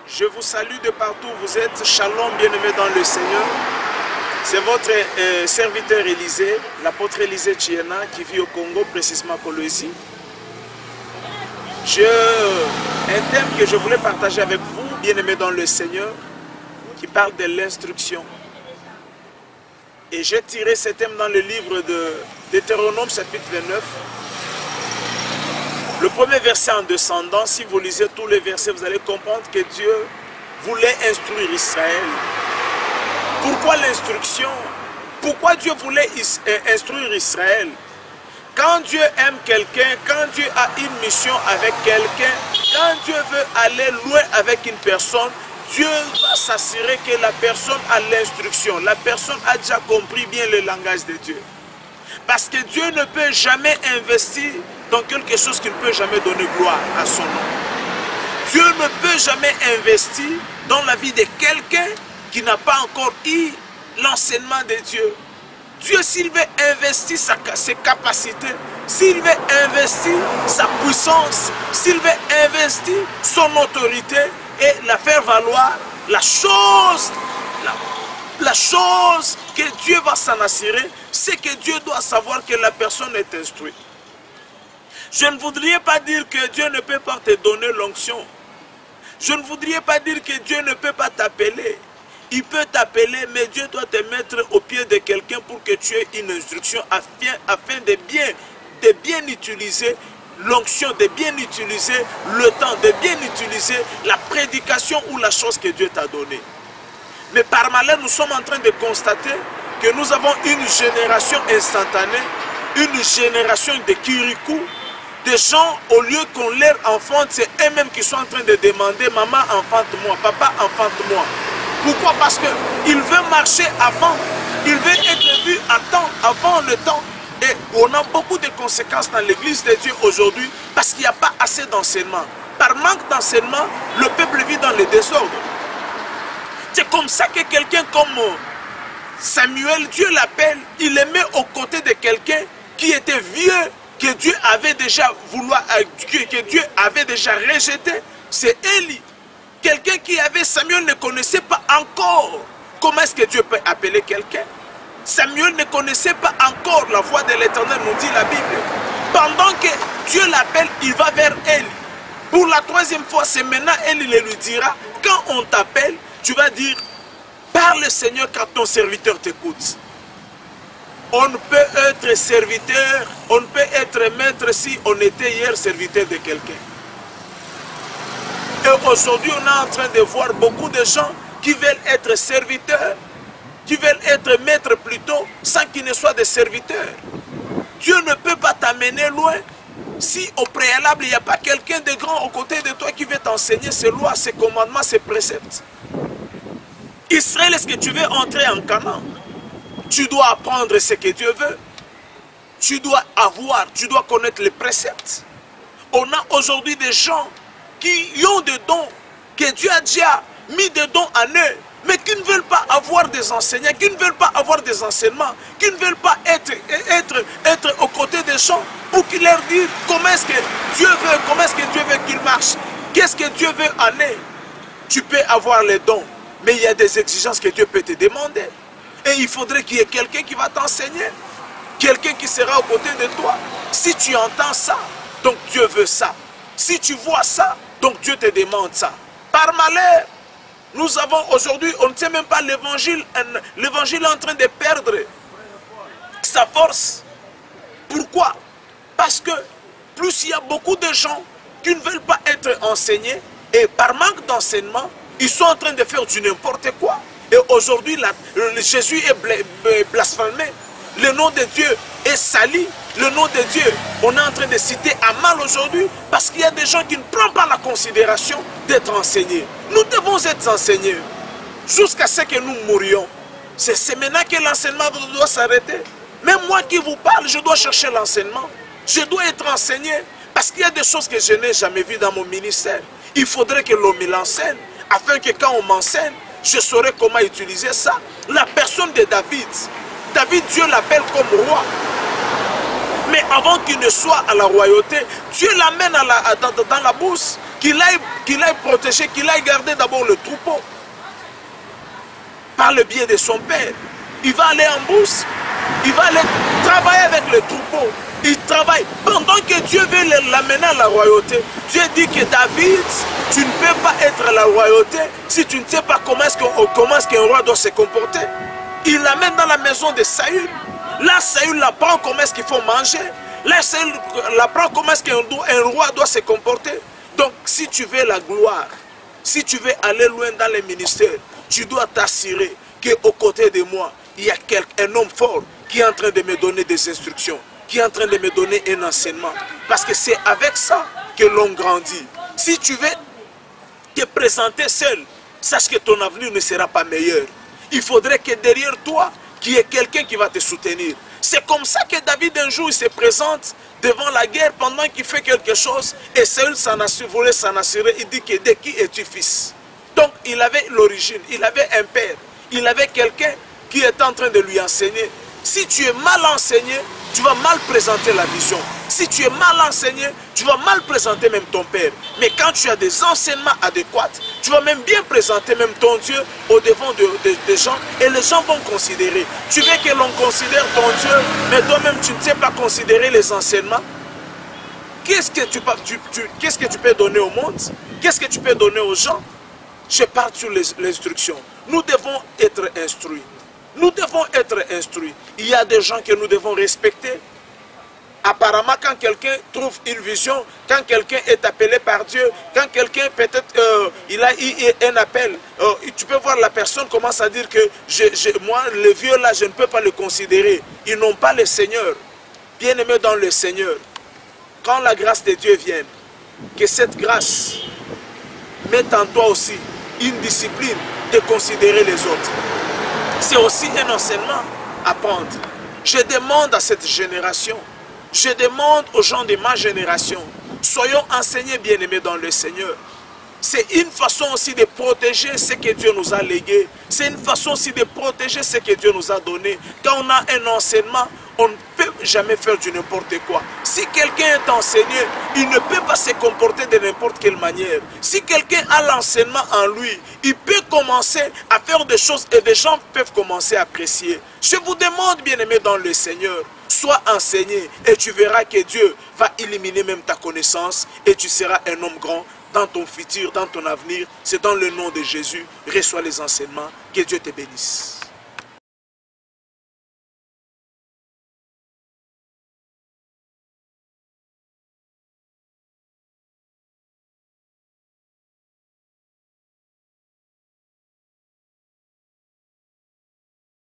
Je vous salue de partout, vous êtes Shalom, bien-aimés dans le Seigneur. C'est votre serviteur Élisée, l'apôtre Élisée Tchiena, qui vit au Congo, précisément à Kolwezi. Un thème que je voulais partager avec vous, bien-aimés dans le Seigneur, qui parle de l'instruction. Et j'ai tiré ce thème dans le livre de Deutéronome, chapitre 29. Le premier verset en descendant, si vous lisez tous les versets, vous allez comprendre que Dieu voulait instruire Israël. Pourquoi l'instruction? Pourquoi Dieu voulait instruire Israël? Quand Dieu aime quelqu'un, quand Dieu a une mission avec quelqu'un, quand Dieu veut aller loin avec une personne, Dieu va s'assurer que la personne a l'instruction. La personne a déjà compris bien le langage de Dieu. Parce que Dieu ne peut jamais investir dans quelque chose qui ne peut jamais donner gloire à son nom. Dieu ne peut jamais investir dans la vie de quelqu'un qui n'a pas encore eu l'enseignement de Dieu. Dieu, s'il veut investir ses capacités, s'il veut investir sa puissance, s'il veut investir son autorité et la faire valoir, la chose que Dieu va s'en assurer, c'est que Dieu doit savoir que la personne est instruite. Je ne voudrais pas dire que Dieu ne peut pas te donner l'onction. Je ne voudrais pas dire que Dieu ne peut pas t'appeler. Il peut t'appeler, mais Dieu doit te mettre au pied de quelqu'un pour que tu aies une instruction afin de bien utiliser l'onction, de bien utiliser le temps, de bien utiliser la prédication ou la chose que Dieu t'a donnée. Mais par malheur, nous sommes en train de constater que nous avons une génération instantanée, une génération de kirikou, des gens, au lieu qu'on leur enfante, c'est eux-mêmes qui sont en train de demander « Maman, enfante-moi, papa, enfante-moi ». Pourquoi? Parce qu'il veut marcher avant, il veut être vu à temps, avant le temps. Et on a beaucoup de conséquences dans l'église de Dieu aujourd'hui parce qu'il n'y a pas assez d'enseignement. Par manque d'enseignement, le peuple vit dans le désordre. C'est comme ça que quelqu'un comme Samuel, Dieu l'appelle, il le met aux côtés de quelqu'un qui était vieux, que Dieu avait déjà rejeté. C'est Élie. Quelqu'un qui avait, Samuel ne connaissait pas encore. Comment est-ce que Dieu peut appeler quelqu'un? Samuel ne connaissait pas encore la voix de l'Éternel, nous dit la Bible. Pendant que Dieu l'appelle, il va vers Élie. Pour la troisième fois, c'est maintenant Élie lui dira, quand on t'appelle, tu vas dire, parle Seigneur car ton serviteur t'écoute. On ne peut être serviteur, on ne peut être maître si on était hier serviteur de quelqu'un. Et aujourd'hui, on est en train de voir beaucoup de gens qui veulent être serviteurs, qui veulent être maîtres plutôt, sans qu'ils ne soient des serviteurs. Dieu ne peut pas t'amener loin si au préalable, il n'y a pas quelqu'un de grand aux côtés de toi qui veut t'enseigner ses lois, ses commandements, ses préceptes. Israël, est-ce que tu veux entrer en Canaan? Tu dois apprendre ce que Dieu veut. Tu dois connaître les préceptes. On a aujourd'hui des gens qui ont des dons, que Dieu a déjà mis des dons en eux, mais qui ne veulent pas avoir des enseignants, qui ne veulent pas avoir des enseignements, qui ne veulent pas être aux côtés des gens pour qu'ils leur disent comment est-ce que Dieu veut, comment est-ce que Dieu veut qu'ils marchent, qu'est-ce que Dieu veut en eux. Tu peux avoir les dons, mais il y a des exigences que Dieu peut te demander. Et il faudrait qu'il y ait quelqu'un qui va t'enseigner, quelqu'un qui sera aux côtés de toi. Si tu entends ça, donc Dieu veut ça. Si tu vois ça, donc Dieu te demande ça. Par malheur, nous avons aujourd'hui, on ne sait même pas l'évangile. L'évangile est en train de perdre sa force. Pourquoi? Parce que plus il y a beaucoup de gens qui ne veulent pas être enseignés, et par manque d'enseignement, ils sont en train de faire du n'importe quoi. Et aujourd'hui, Jésus est blasphémé. Le nom de Dieu est sali. Le nom de Dieu, on est en train de citer à mal aujourd'hui parce qu'il y a des gens qui ne prennent pas la considération d'être enseignés. Nous devons être enseignés jusqu'à ce que nous mourions. C'est maintenant que l'enseignement doit s'arrêter. Même moi qui vous parle, je dois chercher l'enseignement. Je dois être enseigné parce qu'il y a des choses que je n'ai jamais vues dans mon ministère. Il faudrait que l'on me l'enseigne afin que quand on m'enseigne, je saurai comment utiliser ça. La personne de David, Dieu l'appelle comme roi. Mais avant qu'il ne soit à la royauté, Dieu l'amène dans la bourse. qu'il aille protéger, qu'il aille garder d'abord le troupeau. Par le biais de son père. Il va aller en brousse. Il va aller travailler avec le troupeau. Il travaille. Pendant que Dieu veut l'amener à la royauté, Dieu dit que David, tu ne peux pas être à la royauté si tu ne sais pas comment est-ce qu'un roi doit se comporter. Il l'amène dans la maison de Saül. Là, Saül apprend comment est-ce qu'il faut manger. Là, Saül apprend comment est-ce qu'un roi doit se comporter. Donc, si tu veux la gloire, si tu veux aller loin dans les ministères, tu dois t'assurer qu'aux côtés de moi, il y a un homme fort qui est en train de me donner des instructions, qui est en train de me donner un enseignement. Parce que c'est avec ça que l'on grandit. Si tu veux te présenter seul, sache que ton avenir ne sera pas meilleur. Il faudrait que derrière toi, qu'il y ait quelqu'un qui va te soutenir. C'est comme ça que David un jour il se présente devant la guerre pendant qu'il fait quelque chose et Saül voulait s'en assurer. Il dit que de qui es-tu fils? Donc il avait l'origine, il avait un père, il avait quelqu'un qui est en train de lui enseigner. Si tu es mal enseigné, tu vas mal présenter la vision. Si tu es mal enseigné, tu vas mal présenter même ton père. Mais quand tu as des enseignements adéquats, tu vas même bien présenter même ton Dieu au devant des gens et les gens vont considérer. Tu veux que l'on considère ton Dieu, mais toi-même tu ne sais pas considérer les enseignements. Qu'est-ce que tu peux donner au monde? Qu'est-ce que tu peux donner aux gens? Je parle sur l'instruction. Nous devons être instruits. Nous devons être instruits. Il y a des gens que nous devons respecter. Apparemment, quand quelqu'un trouve une vision, quand quelqu'un est appelé par Dieu, quand quelqu'un peut-être il a eu un appel, tu peux voir la personne commence à dire que moi, le vieux là, je ne peux pas le considérer. Ils n'ont pas le Seigneur. Bien-aimé dans le Seigneur, quand la grâce de Dieu vienne, que cette grâce mette en toi aussi une discipline de considérer les autres. C'est aussi un enseignement à prendre. Je demande à cette génération, je demande aux gens de ma génération, soyons enseignés bien-aimés dans le Seigneur. C'est une façon aussi de protéger ce que Dieu nous a légué. C'est une façon aussi de protéger ce que Dieu nous a donné. Quand on a un enseignement, on ne peut jamais faire du n'importe quoi. Si quelqu'un est enseigné, il ne peut pas se comporter de n'importe quelle manière. Si quelqu'un a l'enseignement en lui, il peut commencer à faire des choses et des gens peuvent commencer à apprécier. Je vous demande, bien-aimés dans le Seigneur, sois enseigné et tu verras que Dieu va éliminer même ta connaissance et tu seras un homme grand dans ton futur, dans ton avenir. C'est dans le nom de Jésus. Reçois les enseignements. Que Dieu te bénisse.